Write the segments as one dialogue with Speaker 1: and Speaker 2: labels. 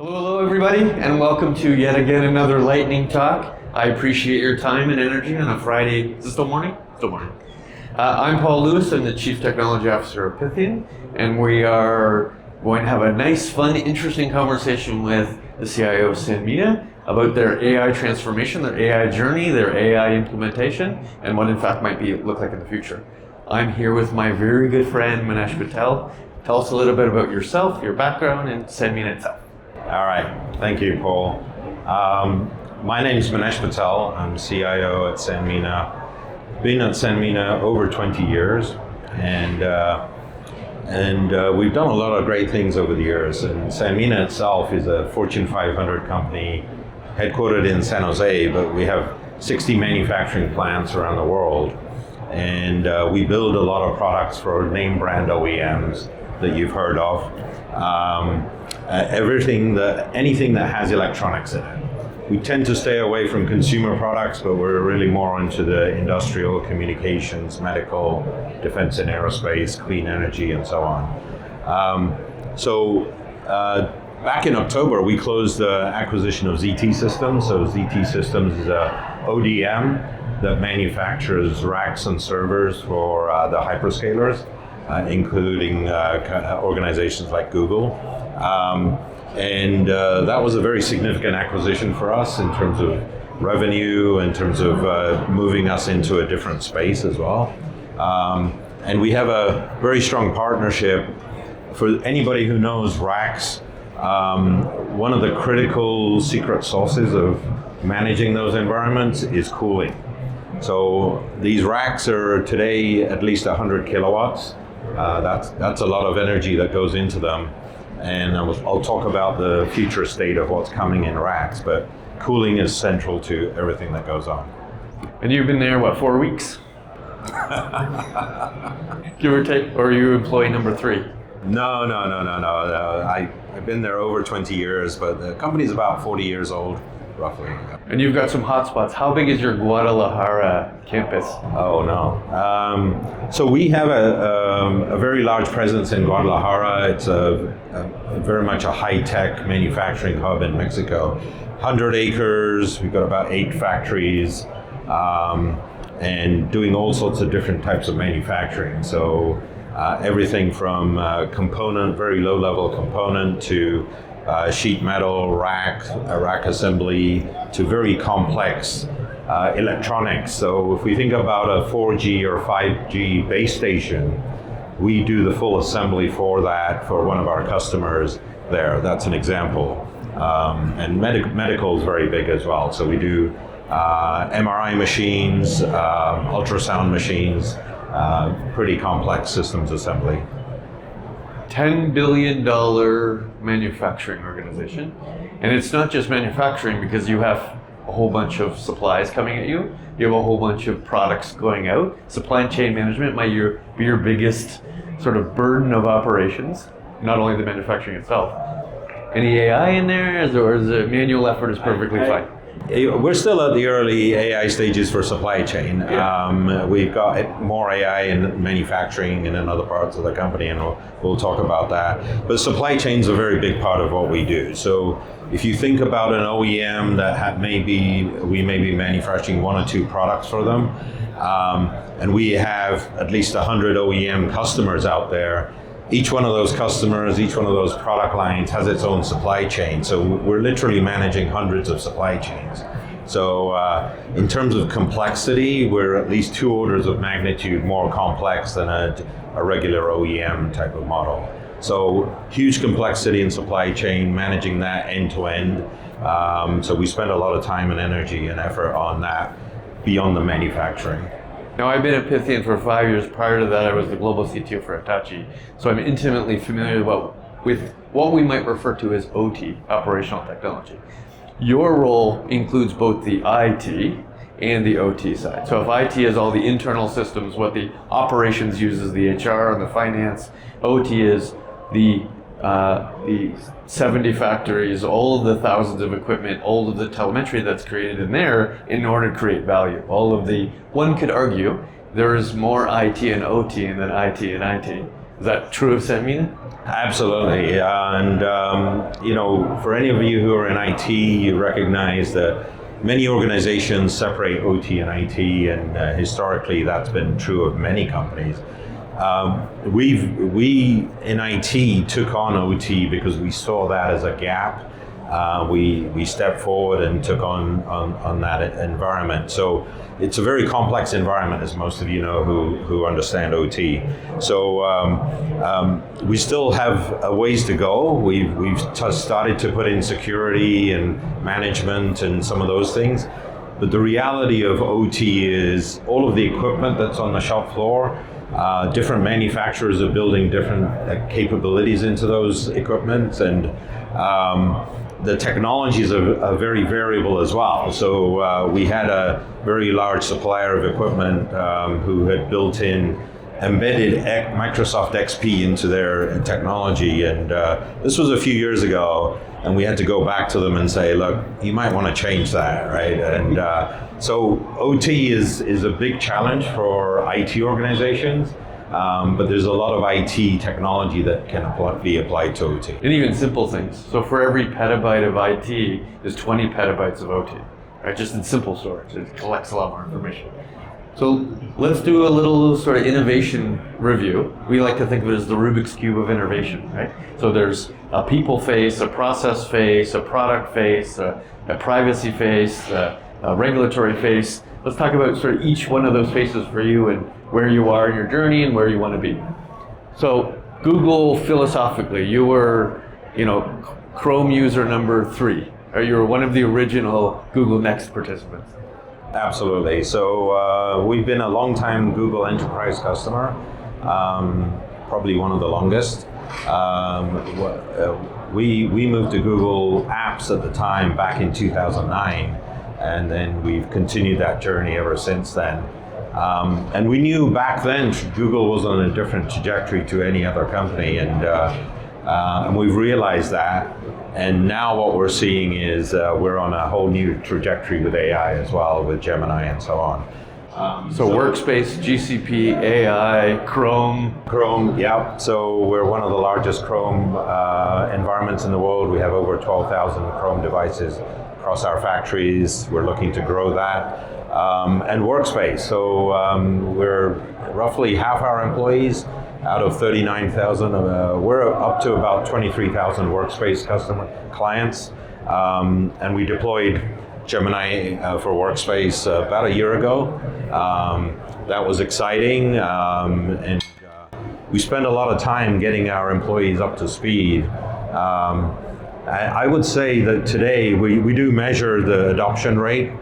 Speaker 1: Hello everybody, and welcome to yet again another lightning talk. I appreciate your time and energy on a Friday. Is it still morning? Still morning. I'm Paul Lewis. I'm the Chief Technology Officer of Pythian, and we are going to have a nice, fun, interesting conversation with the CIO of Sanmina about their AI transformation, their AI journey, their AI implementation, and what in fact might look like in the future. I'm here with my very good friend Manesh Patel. Tell us a little bit about yourself, your background, and Sanmina itself.
Speaker 2: All right, thank you, Paul. My name is Manesh Patel. I'm CIO at Sanmina. Been at Sanmina over 20 years, and we've done a lot of great things over the years. And Sanmina itself is a Fortune 500 company headquartered in San Jose, but we have 60 manufacturing plants around the world. And we build a lot of products for name brand OEMs that you've heard of. Anything that has electronics in it. We tend to stay away from consumer products, but we're really more into the industrial, communications, medical, defense and aerospace, clean energy, and so on. Back in October, we closed the acquisition of ZT Systems. So ZT Systems is a ODM that manufactures racks and servers for the hyperscalers, including organizations like Google. That was a very significant acquisition for us in terms of revenue, in terms of moving us into a different space as well. And we have a very strong partnership. For anybody who knows racks, one of the critical secret sauces of managing those environments is cooling. So these racks are today at least 100 kilowatts. That's a lot of energy that goes into them. And I'll talk about the future state of what's coming in racks, but cooling is central to everything that goes on.
Speaker 1: And you've been there, 4 weeks? Give or take, or are you employee number 3?
Speaker 2: No. I've been there over 20 years, but the company's about 40 years old, roughly.
Speaker 1: And you've got some hotspots. How big is your Guadalajara campus?
Speaker 2: Oh, no. So we have a very large presence in Guadalajara. It's very much a high-tech manufacturing hub in Mexico. 100 acres, we've got about 8 factories, and doing all sorts of different types of manufacturing. So everything from very low-level component to sheet metal, rack assembly, to very complex electronics. So if we think about a 4G or 5G base station, we do the full assembly for that for one of our customers there. That's an example. And medical is very big as well. So we do MRI machines, ultrasound machines, pretty complex systems assembly.
Speaker 1: $10 billion manufacturing organization. And it's not just manufacturing, because you have a whole bunch of supplies coming at you. You have a whole bunch of products going out. Supply chain management might be your biggest sort of burden of operations, not only the manufacturing itself. Any AI in there, or is the manual effort is perfectly fine?
Speaker 2: We're still at the early AI stages for supply chain. Yeah. We've got more AI in manufacturing and in other parts of the company, and we'll talk about that. But supply chain is a very big part of what we do. So if you think about an OEM that we may be manufacturing 1 or 2 products for them, and we have at least 100 OEM customers out there. Each one of those customers, each one of those product lines has its own supply chain. So we're literally managing hundreds of supply chains. So in terms of complexity, we're at least 2 orders of magnitude more complex than a regular OEM type of model. So huge complexity in supply chain, managing that end to end. So we spend a lot of time and energy and effort on that beyond the manufacturing.
Speaker 1: Now, I've been at Pythian for 5 years. Prior to that, I was the global CTO for Hitachi. So I'm intimately familiar with what we might refer to as OT, operational technology. Your role includes both the IT and the OT side. So if IT is all the internal systems, what the operations uses, the HR and the finance, OT is the 70 factories, all of the thousands of equipment, all of the telemetry that's created in there in order to create value. One could argue there is more IT and OT than IT and IT. Is that true of Sanmina?
Speaker 2: Absolutely, and for any of you who are in IT, you recognize that many organizations separate OT and IT, and historically that's been true of many companies. We in IT took on OT because we saw that as a gap. We stepped forward and took on that environment. So it's a very complex environment, as most of you know who understand OT. So we still have a ways to go. We've started to put in security and management and some of those things. But the reality of OT is all of the equipment that's on the shop floor, different manufacturers are building different capabilities into those equipment, and the technologies are very variable as well. So we had a very large supplier of equipment who had built in embedded Microsoft XP into their technology, and this was a few years ago, and we had to go back to them and say, look, you might want to change that, right? And so OT is a big challenge for IT organizations, but there's a lot of IT technology that can be applied to OT.
Speaker 1: And even simple things. So for every petabyte of IT, there's 20 petabytes of OT, right? Just in simple storage. It collects a lot more information. So let's do a little sort of innovation review. We like to think of it as the Rubik's Cube of innovation, right? So there's a people face, a process face, a product face, a privacy face, a regulatory face. Let's talk about sort of each one of those faces for you and where you are in your journey and where you want to be. So Google, philosophically, you were, Chrome user number 3. Or you were one of the original Google Next participants.
Speaker 2: Absolutely. So we've been a long-time Google Enterprise customer, probably one of the longest. We moved to Google Apps at the time back in 2009, and then we've continued that journey ever since then. And we knew back then Google was on a different trajectory to any other company, and we've realized that. And now what we're seeing is we're on a whole new trajectory with AI as well, with Gemini and so on.
Speaker 1: So Workspace, GCP, AI,
Speaker 2: Chrome, yeah. So we're one of the largest Chrome environments in the world. We have over 12,000 Chrome devices across our factories. We're looking to grow that. And Workspace, so we're roughly half our employees out of 39,000. We're up to about 23,000 Workspace clients. And we deployed Gemini for Workspace about a year ago. That was exciting, and we spend a lot of time getting our employees up to speed. I would say that today we do measure the adoption rate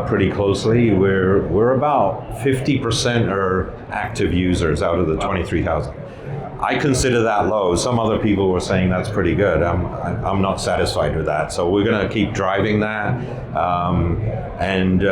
Speaker 2: pretty closely. We're about 50% are active users out of the 23,000. I consider that low. Some other people were saying that's pretty good. I'm not satisfied with that. So we're going to keep driving that, and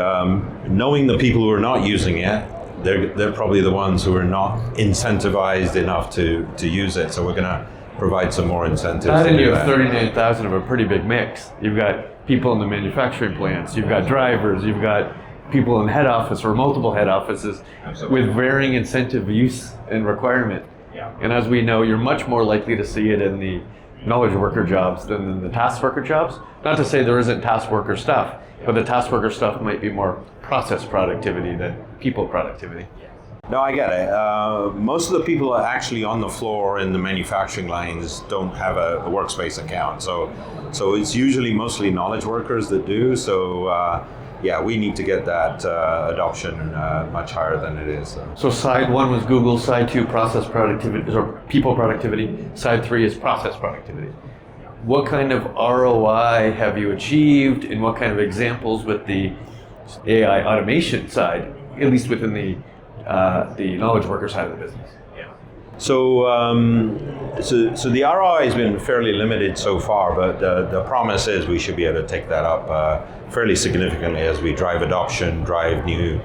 Speaker 2: knowing the people who are not using it, they're probably the ones who are not incentivized enough to use it. So we're going to provide some more incentives.
Speaker 1: And you have 39,000 of a pretty big mix. You've got people in the manufacturing plants, you've got drivers, you've got people in head office or multiple head offices. Absolutely. With varying incentive use and requirement. Yeah. And as we know, you're much more likely to see it in the knowledge worker jobs than in the task worker jobs. Not to say there isn't task worker stuff, but the task worker stuff might be more process productivity than people productivity.
Speaker 2: No, I get it. Most of the people are actually on the floor in the manufacturing lines don't have a Workspace account. So it's usually mostly knowledge workers that do. So yeah, we need to get that adoption much higher than it is.
Speaker 1: So side 1 was Google, side 2 process productivity or people productivity, side 3 is process productivity. What kind of ROI have you achieved, and what kind of examples with the AI automation side, at least within the knowledge worker side of the business? Yeah.
Speaker 2: So the ROI has been fairly limited so far, but the promise is we should be able to take that up fairly significantly as we drive adoption, drive new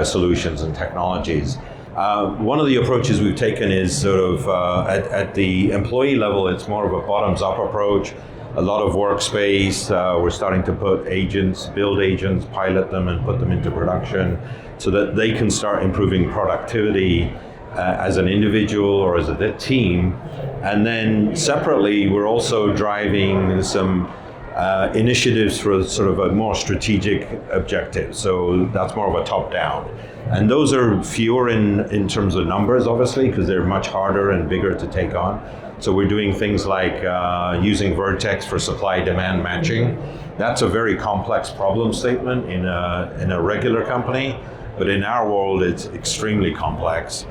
Speaker 2: solutions and technologies. One of the approaches we've taken is sort of at the employee level, it's more of a bottoms-up approach. A lot of Workspace, we're starting to put agents, build agents, pilot them and put them into production so that they can start improving productivity as an individual or as a team. And then separately, we're also driving some initiatives for sort of a more strategic objective. So that's more of a top-down. And those are fewer in terms of numbers, obviously, because they're much harder and bigger to take on. So we're doing things like using Vertex for supply-demand matching. That's a very complex problem statement in a regular company, but in our world, it's extremely complex.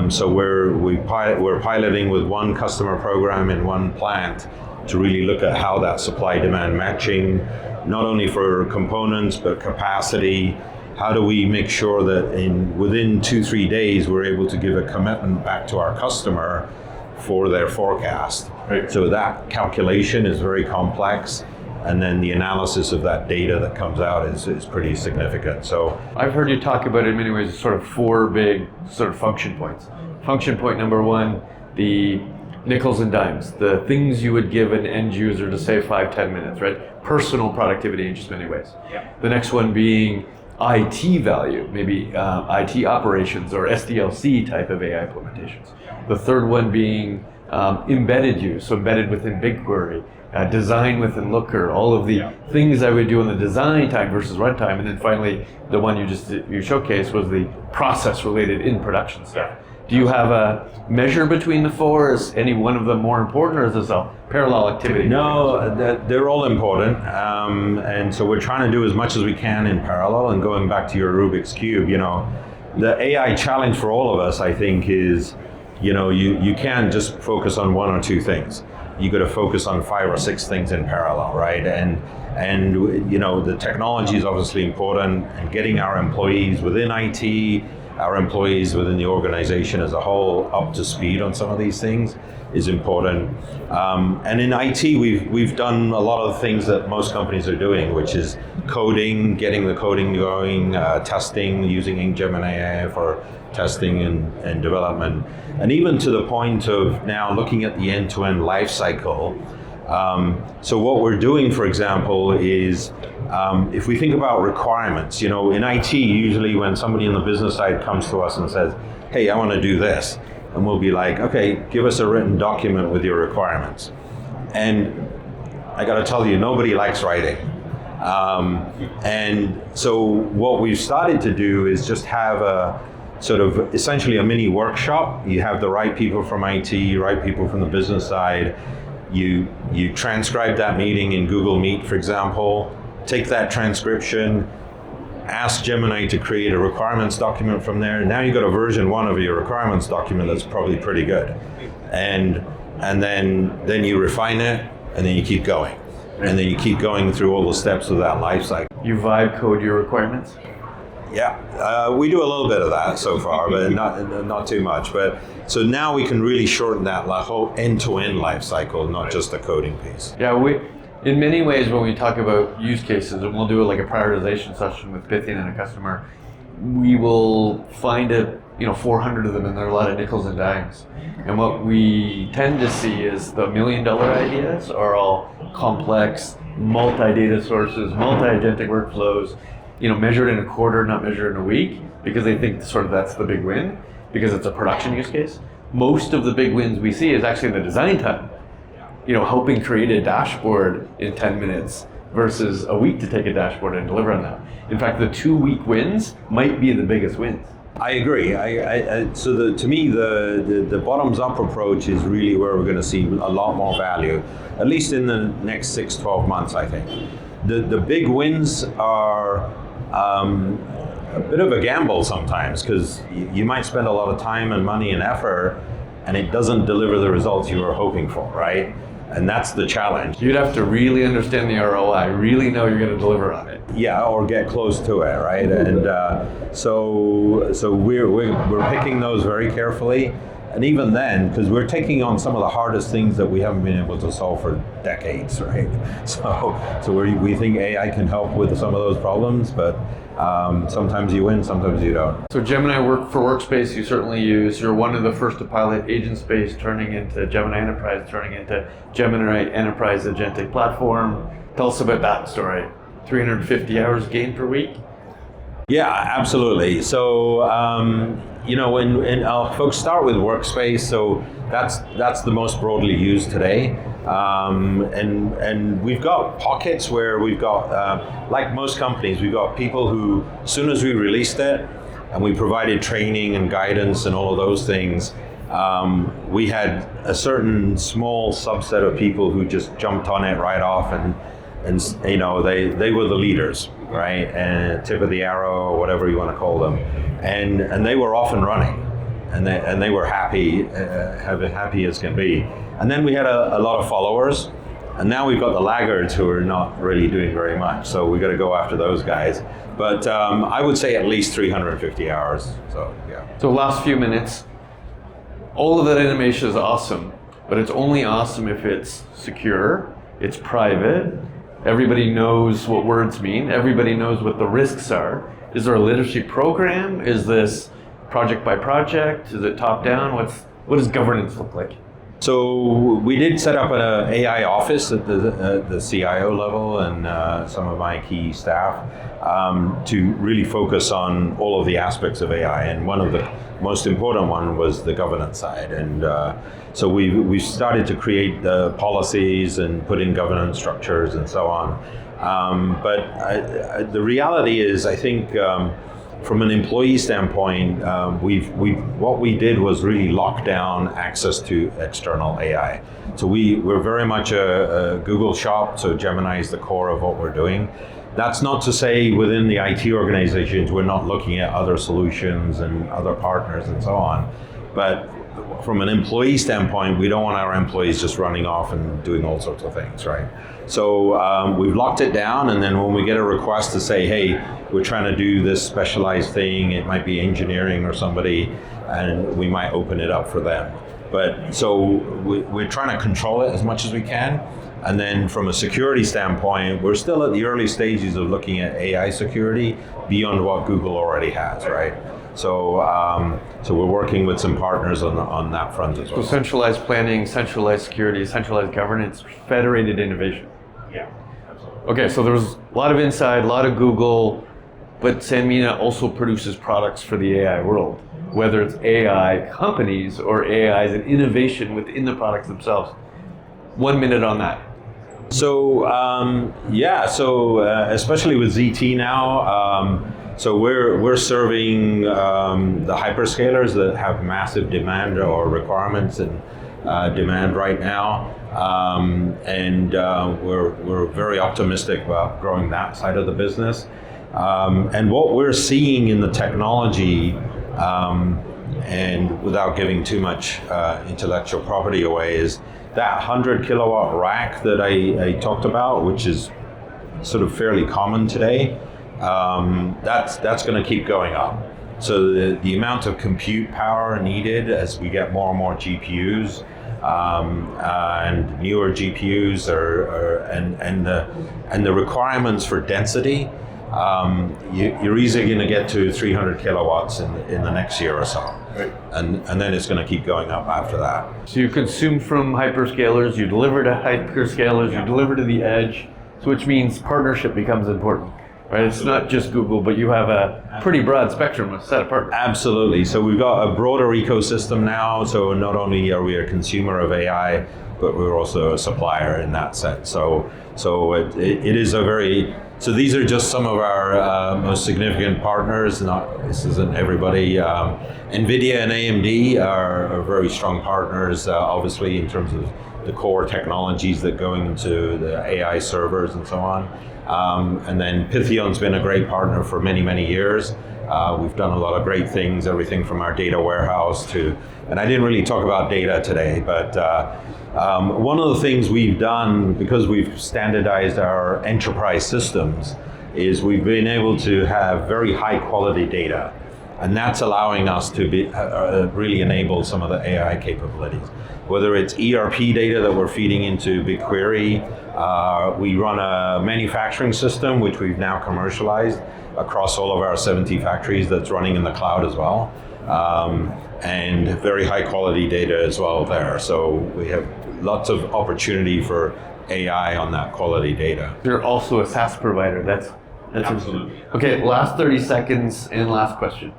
Speaker 2: So we're piloting with one customer program in one plant to really look at how that supply-demand matching, not only for components, but capacity. How do we make sure that within 2-3 days, we're able to give a commitment back to our customer for their forecast?
Speaker 1: Right.
Speaker 2: So that calculation is very complex, and then the analysis of that data that comes out is pretty significant. So
Speaker 1: I've heard you talk about it in many ways as sort of 4 big sort of function points. Function point number 1, the nickels and dimes, the things you would give an end user to save 5-10 minutes, right? Personal productivity in just many ways.
Speaker 3: Yeah.
Speaker 1: The next one being IT value, maybe IT operations or SDLC type of AI implementations. The third one being embedded use, so embedded within BigQuery, design within Looker, all of the things I would do in the design time versus runtime. And then finally, the one you showcased was the process related in production stuff. Do you have a measure between the 4? Is any one of them more important, or is this a parallel activity?
Speaker 2: No, they're all important, and so we're trying to do as much as we can in parallel. And going back to your Rubik's Cube, the AI challenge for all of us, I think, is, you can't just focus on 1 or 2 things. You got to focus on 5 or 6 things in parallel, right? And the technology is obviously important, and getting our employees within IT, our employees within the organization as a whole up to speed on some of these things is important. And in IT, we've done a lot of the things that most companies are doing, which is coding, getting the coding going, testing, using Gemini AI for testing and development, and even to the point of now looking at the end-to-end life cycle. So what we're doing, for example, is if we think about requirements, in IT, usually when somebody on the business side comes to us and says, hey, I want to do this, and we'll be like, okay, give us a written document with your requirements. And I got to tell you, nobody likes writing. And so what we've started to do is just have a sort of essentially a mini workshop. You have the right people from IT, right people from the business side. You transcribe that meeting in Google Meet, for example, take that transcription, ask Gemini to create a requirements document from there. Now you've got a version 1 of your requirements document that's probably pretty good. And then you refine it, and then you keep going. And then you keep going through all the steps of that life cycle.
Speaker 1: You vibe code your requirements?
Speaker 2: Yeah, we do a little bit of that so far, but not too much. But so now we can really shorten that whole end-to-end life cycle, not just the coding piece.
Speaker 1: Yeah, in many ways, when we talk about use cases, and we'll do like a prioritization session with Pythian and a customer, we will find 400 of them, and there are a lot of nickels and dimes. And what we tend to see is the $1 million ideas are all complex, multi-data sources, multi-agentic workflows, measured in a quarter, not measured in a week, because they think sort of that's the big win, because it's a production use case. Most of the big wins we see is actually in the design time, helping create a dashboard in 10 minutes versus a week to take a dashboard and deliver on that. In fact, the 2-week wins might be the biggest wins.
Speaker 2: I agree. To me, the bottoms-up approach is really where we're going to see a lot more value, at least in the next 6-12 months, I think. The big wins are a bit of a gamble sometimes, because you might spend a lot of time and money and effort, and it doesn't deliver the results you were hoping for, right? And that's the challenge.
Speaker 1: You'd have to really understand the ROI, really know you're going to deliver on it.
Speaker 2: Yeah, or get close to it, right? And so we're picking those very carefully. And even then, because we're taking on some of the hardest things that we haven't been able to solve for decades, right? So we think AI can help with some of those problems, but sometimes you win, sometimes you don't.
Speaker 1: So Gemini for Workspace you certainly use. You're one of the first to pilot Agent Space, turning into Gemini Enterprise, turning into Gemini Enterprise Agentic Platform. Tell us about that story. 350 hours gained per week?
Speaker 2: Yeah, absolutely. So when folks start with Workspace, so that's the most broadly used today. And we've got pockets where we've got, like most companies, we've got people who, as soon as we released it, and we provided training and guidance and all of those things, we had a certain small subset of people who just jumped on it right off, and they were the leaders, right? And tip of the arrow, or whatever you want to call them, and they were off and running, and they were happy as can be. And then we had a lot of followers, and now we've got the laggards who are not really doing very much. So we got to go after those guys. But I would say at least 350 hours. So yeah.
Speaker 1: So last few minutes. All of that animation is awesome, but it's only awesome if it's secure, it's private, everybody knows what words mean, everybody knows what the risks are. Is there a literacy program? Is this project by project? Is it top down? What does governance look like?
Speaker 2: So we did set up an AI office at the CIO level, and some of my key staff to really focus on all of the aspects of AI. And one of the most important one was the governance side. And so we started to create the policies and put in governance structures and so on. But the reality is, I think, from an employee standpoint, what we did was really lock down access to external AI. So we're very much a Google shop, so Gemini is the core of what we're doing. That's not to say within the IT organizations we're not looking at other solutions and other partners and so on. But from an employee standpoint, we don't want our employees just running off and doing all sorts of things, right? So we've locked it down, and then when we get a request to say, hey, we're trying to do this specialized thing, it might be engineering or somebody, and we might open it up for them. But so we're trying to control it as much as we can. And then from a security standpoint, we're still at the early stages of looking at AI security beyond what Google already has, right? So we're working with some partners on that front as well.
Speaker 1: So centralized planning, centralized security, centralized governance, federated innovation.
Speaker 2: Yeah, absolutely.
Speaker 1: Okay, so there's a lot of inside, a lot of Google, but Sanmina also produces products for the AI world, whether it's AI companies or AI as an innovation within the products themselves. 1 minute on that.
Speaker 2: So especially with ZT now, so we're serving the hyperscalers that have massive demand or requirements and demand right now, and we're very optimistic about growing that side of the business. And what we're seeing in the technology, and without giving too much intellectual property away, is that 100 kilowatt rack that I talked about, which is sort of fairly common today. That's going to keep going up. So the amount of compute power needed as we get more and more GPUs and newer GPUs and the requirements for density, you're easily going to get to 300 kilowatts in the next year or so. Right. And then it's going to keep going up after that.
Speaker 1: So you consume from hyperscalers, you deliver to hyperscalers, you deliver to the edge, so which means partnership becomes important. Right, it's not just Google, but you have a pretty broad spectrum of set of partners.
Speaker 2: Absolutely. So we've got a broader ecosystem now. So not only are we a consumer of AI, but we're also a supplier in that sense. So it is a very. So these are just some of our most significant partners. This isn't everybody. NVIDIA and AMD are very strong partners, obviously in terms of the core technologies that go into the AI servers and so on. And then Pythian's been a great partner for many, many years. We've done a lot of great things, everything from our data warehouse to, and I didn't really talk about data today, but one of the things we've done, because we've standardized our enterprise systems, is we've been able to have very high quality data. And that's allowing us to be, really enable some of the AI capabilities. Whether it's ERP data that we're feeding into BigQuery, we run a manufacturing system, which we've now commercialized across all of our 70 factories that's running in the cloud as well. And very high quality data as well there. So we have lots of opportunity for AI on that quality data.
Speaker 1: You're also a SaaS provider. That's
Speaker 2: absolutely.
Speaker 1: Okay, last 30 seconds and last question.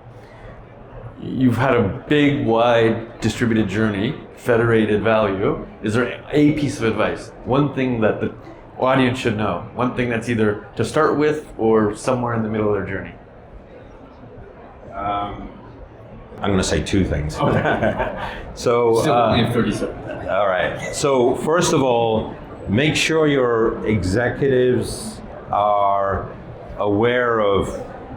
Speaker 1: you've had a big, wide, distributed journey, federated value. Is there a piece of advice, one thing that the audience should know, one thing that's either to start with or somewhere in the middle of their journey?
Speaker 2: I'm going to say two things. So,
Speaker 1: Still only have 30 seconds.
Speaker 2: all right. So first of all, make sure your executives are aware of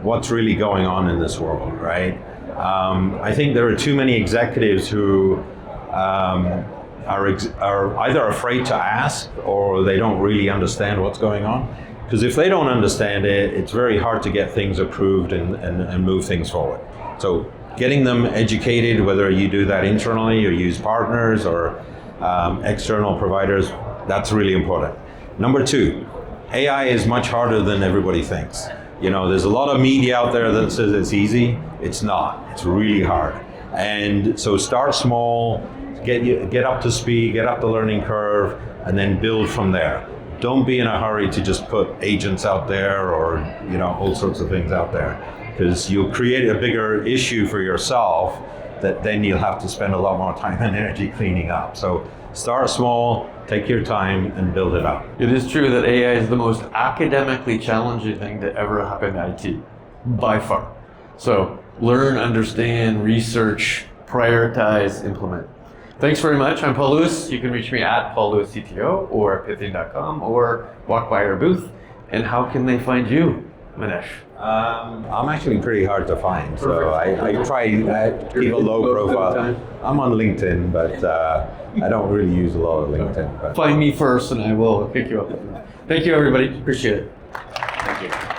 Speaker 2: what's really going on in this world, right? I think there are too many executives who are either afraid to ask or they don't really understand what's going on. Because if they don't understand it, it's very hard to get things approved and move things forward. So getting them educated, whether you do that internally or use partners or external providers, that's really important. Number two, AI is much harder than everybody thinks. You know, there's a lot of media out there that says it's easy. It's not. It's really hard. And so start small, get up to speed, get up the learning curve, and then build from there. Don't be in a hurry to just put agents out there or, you know, all sorts of things out there, because you'll create a bigger issue for yourself that then you'll have to spend a lot more time and energy cleaning up. So start small, take your time, and build it up.
Speaker 1: It is true that AI is the most academically challenging thing to ever happen to IT, by far. So learn, understand, research, prioritize, implement. Thanks very much. I'm Paul Lewis. You can reach me at Paul Lewis CTO or at Pythian.com or walk by our booth. And how can they find you, Manesh?
Speaker 2: I'm actually pretty hard to find, so I try keep a low profile. I'm on LinkedIn, but I don't really use a lot of LinkedIn. But.
Speaker 1: Find me first and I will pick you up. Thank you, everybody. Appreciate it.
Speaker 2: Thank you.